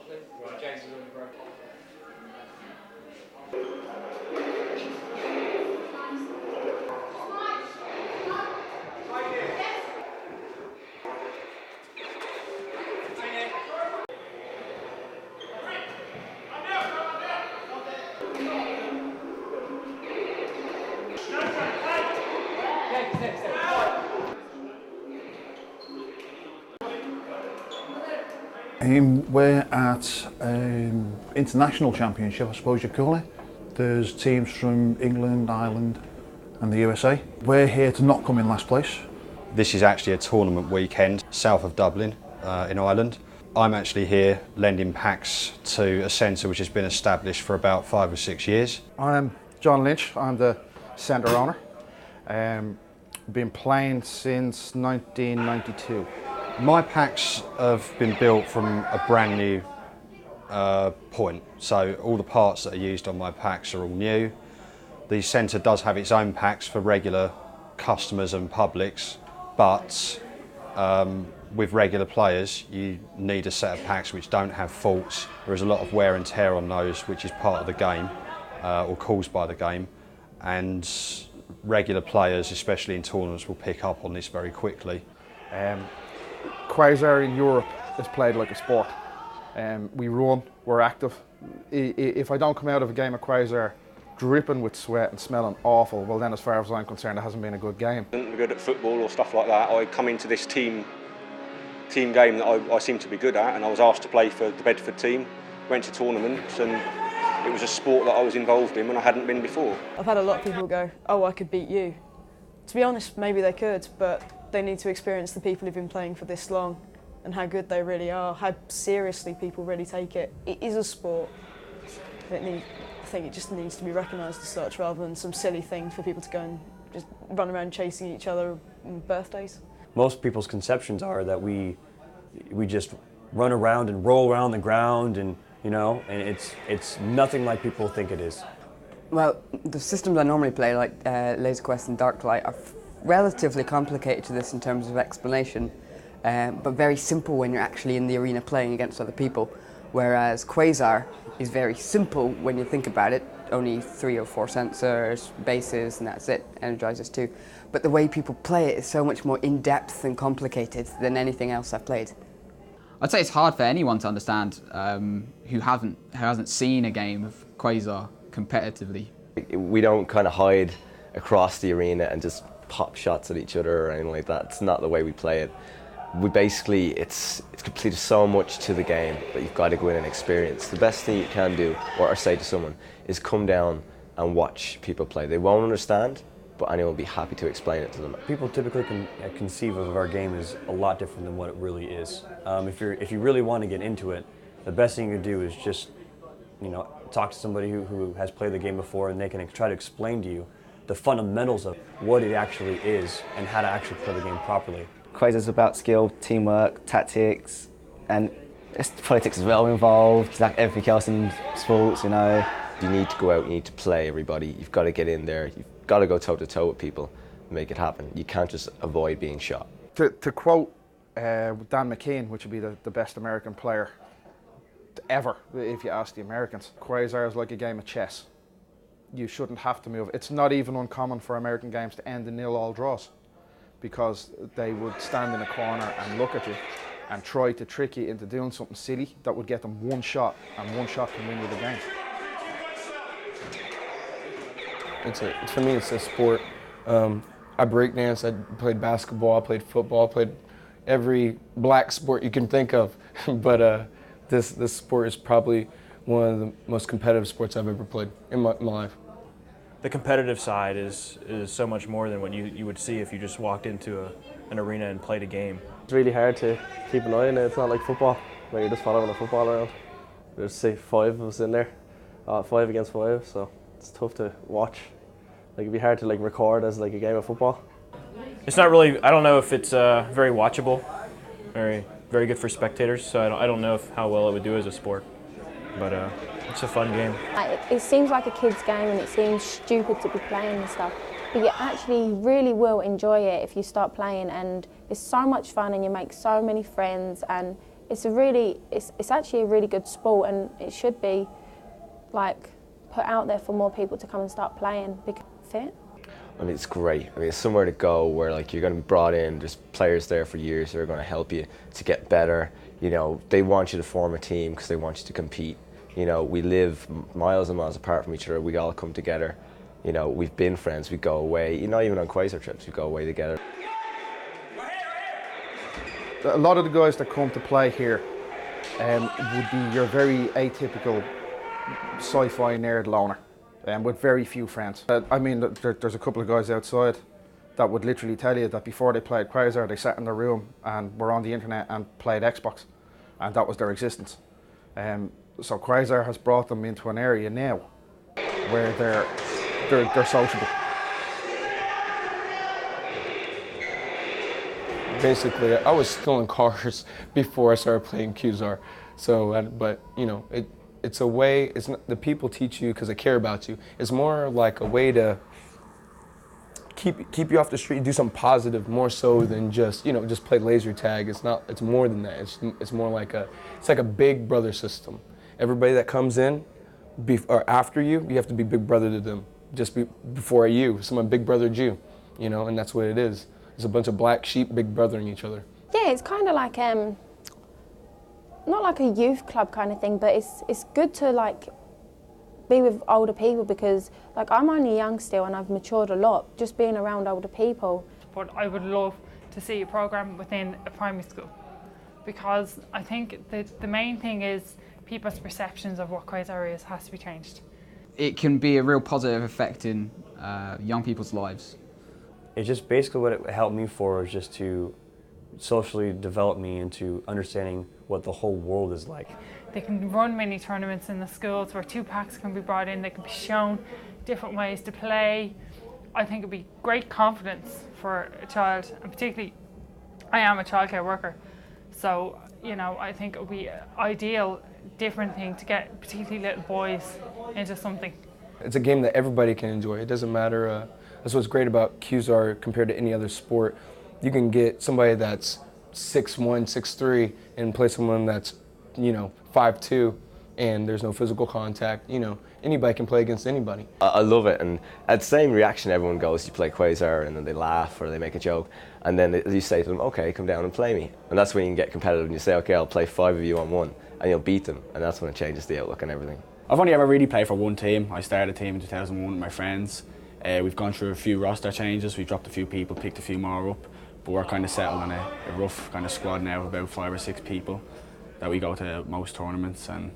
Right, James is already broken. We're at international championship, I suppose you'd call it. There's teams from England, Ireland and the USA. We're here to not come in last place. This is actually a tournament weekend south of Dublin in Ireland. I'm actually here lending packs to a centre which has been established for about 5 or 6 years. I'm John Lynch, I'm the centre owner. Been playing since 1992. My packs have been built from a brand new point, so all the parts that are used on my packs are all new. The centre does have its own packs for regular customers and publics, but with regular players you need a set of packs which don't have faults. There is a lot of wear and tear on those, which is part of the game or caused by the game, and regular players, especially in tournaments, will pick up on this very quickly. q-zar in Europe is played like a sport. We run, we're active. If I don't come out of a game of q-zar dripping with sweat and smelling awful, well then as far as I'm concerned it hasn't been a good game. I'm good at football or stuff like that. I come into this team game that I seem to be good at, and I was asked to play for the Bedford team. Went to tournaments and it was a sport that I was involved in when I hadn't been before. I've had a lot of people go, oh, I could beat you. To be honest, maybe they could, but they need to experience the people who've been playing for this long and how good they really are, how seriously people really take it. It is a sport. I think it just needs to be recognised as such rather than some silly thing for people to go and just run around chasing each other on birthdays. Most people's conceptions are that we just run around and roll around the ground, and it's nothing like people think it is. Well, the systems I normally play, like Laser Quest and Darklight, are relatively complicated to this in terms of explanation, but very simple when you're actually in the arena playing against other people. Whereas q-zar is very simple when you think about it, only 3 or 4 sensors, bases, and that's it, energizers too. But the way people play it is so much more in-depth and complicated than anything else I've played. I'd say it's hard for anyone to understand who hasn't seen a game of q-zar competitively. We don't kind of hide across the arena and just pop shots at each other or anything like that. It's not the way we play it. We basically, it's completed so much to the game that you've got to go in and experience. The best thing you can do, or say to someone, is come down and watch people play. They won't understand, but anyone will be happy to explain it to them. People typically conceive of our game as a lot different than what it really is. If you really want to get into it, the best thing you can do is just talk to somebody who has played the game before, and they can try to explain to you the fundamentals of what it actually is and how to actually play the game properly. q-zar is about skill, teamwork, tactics, and it's politics as well involved, like everything else in sports, You need to go out, you need to play everybody, you've got to get in there, you've got to go toe to toe with people and make it happen. You can't just avoid being shot. To quote Dan McKean, which would be the best American player ever, if you ask the Americans, q-zar is like a game of chess. You shouldn't have to move. It's not even uncommon for American games to end in 0-all draws, because they would stand in a corner and look at you and try to trick you into doing something silly that would get them one shot, and one shot can win you the game. For me, it's a sport. I breakdance, I played basketball, I played football, I played every black sport you can think of. But this sport is probably one of the most competitive sports I've ever played in my life. The competitive side is so much more than what you would see if you just walked into an arena and played a game. It's really hard to keep an eye on it. It's not like football, where you're just following a football around. There's say 5 of us in there, 5 against 5, so it's tough to watch. It'd be hard to record as a game of football. It's not really. I don't know if it's very watchable, very good for spectators. So I don't know how well it would do as a sport, but it's a fun game. It seems like a kid's game, and it seems stupid to be playing and stuff. But you actually really will enjoy it if you start playing, and it's so much fun, and you make so many friends, and it's actually a really good sport, and it should be like put out there for more people to come and start playing. Fit. I mean, it's great. I mean, it's somewhere to go where like you're going to be brought in. There's players there for years who are going to help you to get better. You know, they want you to form a team because they want you to compete. You know, we live miles and miles apart from each other. We all come together. You know, we've been friends. We go away. You know, even on q-zar trips, we go away together. A lot of the guys that come to play here would be your very atypical sci-fi nerd loner. With very few friends. I mean, there's a couple of guys outside that would literally tell you that before they played q-zar, they sat in their room and were on the internet and played Xbox, and that was their existence. So q-zar has brought them into an area now where they're sociable. Basically, I was still in cars before I started playing q-zar. So, but you know, it's a way. It's not, the people teach you because they care about you. It's more like a way to keep you off the street, do something positive, more so than just just play laser tag. It's not. It's more than that. It's more like a big brother system. Everybody that comes in, or after you have to be big brother to them. Just before you, someone big brothered you, and that's what it is. It's a bunch of black sheep big brothering each other. Yeah, it's kind of like not like a youth club kind of thing, but it's good to like be with older people, because like I'm only young still and I've matured a lot just being around older people. But I would love to see a program within a primary school, because I think that the main thing is people's perceptions of what q-zar is has to be changed. It can be a real positive effect in young people's lives. It's just basically what it helped me for was just to socially develop me into understanding what the whole world is like. They can run mini tournaments in the schools where 2 packs can be brought in, they can be shown different ways to play. I think it'd be great confidence for a child, and particularly I am a childcare worker, so I think it would be an ideal, different thing to get particularly little boys into something. It's a game that everybody can enjoy. It doesn't matter. That's what's great about q-zar compared to any other sport. You can get somebody that's 6'1", 6'3", and play someone that's 5'2", and there's no physical contact. Anybody can play against anybody. I love it, and at the same reaction everyone goes, you play q-zar, and then they laugh or they make a joke, and then you say to them, okay, come down and play me. And that's when you can get competitive and you say, okay, I'll play 5 of you on one, and you'll beat them, and that's when it changes the outlook and everything. I've only ever really played for one team. I started a team in 2001 with my friends. We've gone through a few roster changes, we've dropped a few people, picked a few more up, but we're kind of settled on a rough kind of squad now of about 5 or 6 people that we go to most tournaments, and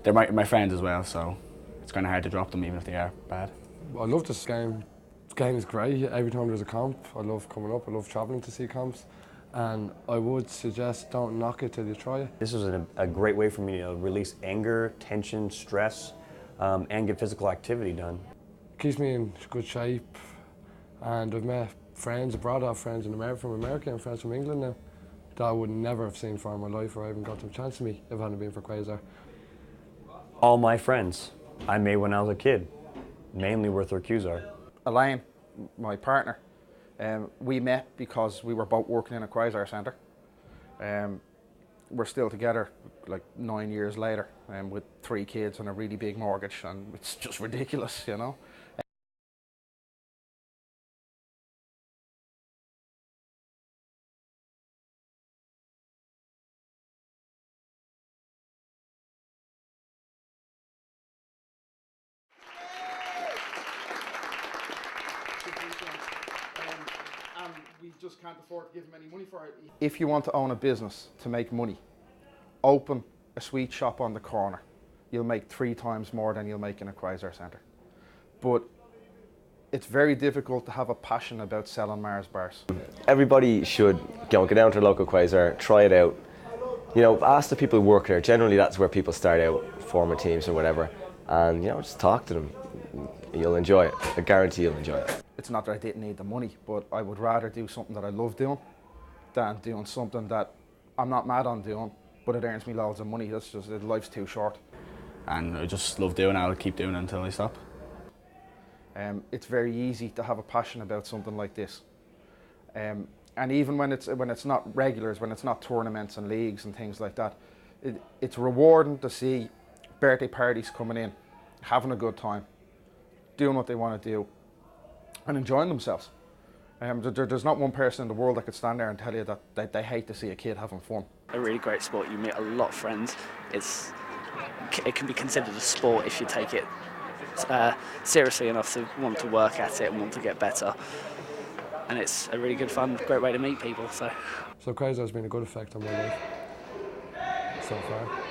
they're my friends as well, so it's kind of hard to drop them even if they are bad. I love this game. This game is great. Every time there's a comp, I love coming up. I love travelling to see comps, and I would suggest don't knock it till you try it. This was a great way for me to release anger, tension, stress, and get physical activity done. Keeps me in good shape, and I've met friends abroad. I have friends from America and friends from England now that I would never have seen for in my life, or I haven't got them chance to meet if it hadn't been for q-zar. All my friends I made when I was a kid, mainly were through q-zar. Elaine, my partner, we met because we were both working in a q-zar centre. We're still together like 9 years later, with 3 kids and a really big mortgage, and it's just ridiculous, And we just can't afford to give them any money for it. If you want to own a business to make money, open a sweet shop on the corner. You'll make 3 times more than you'll make in a q-zar centre. But it's very difficult to have a passion about selling Mars bars. Everybody should go down to a local q-zar, try it out. Ask the people who work there. Generally that's where people start out, forming teams or whatever. And just talk to them. You'll enjoy it. I guarantee you'll enjoy it. It's not that I didn't need the money, but I would rather do something that I love doing than doing something that I'm not mad on doing, but it earns me loads of money. That's just, life's too short. And I just love doing it. I'll keep doing it until I stop. It's very easy to have a passion about something like this. And even when it's not regulars, when it's not tournaments and leagues and things like that, it's rewarding to see birthday parties coming in, having a good time, doing what they want to do, and enjoying themselves. There's not one person in the world that could stand there and tell you that they hate to see a kid having fun. A really great sport. You meet a lot of friends. It can be considered a sport if you take it seriously enough to want to work at it and want to get better. And it's a really good fun, great way to meet people. So q-zar has been a good effect on my life so far.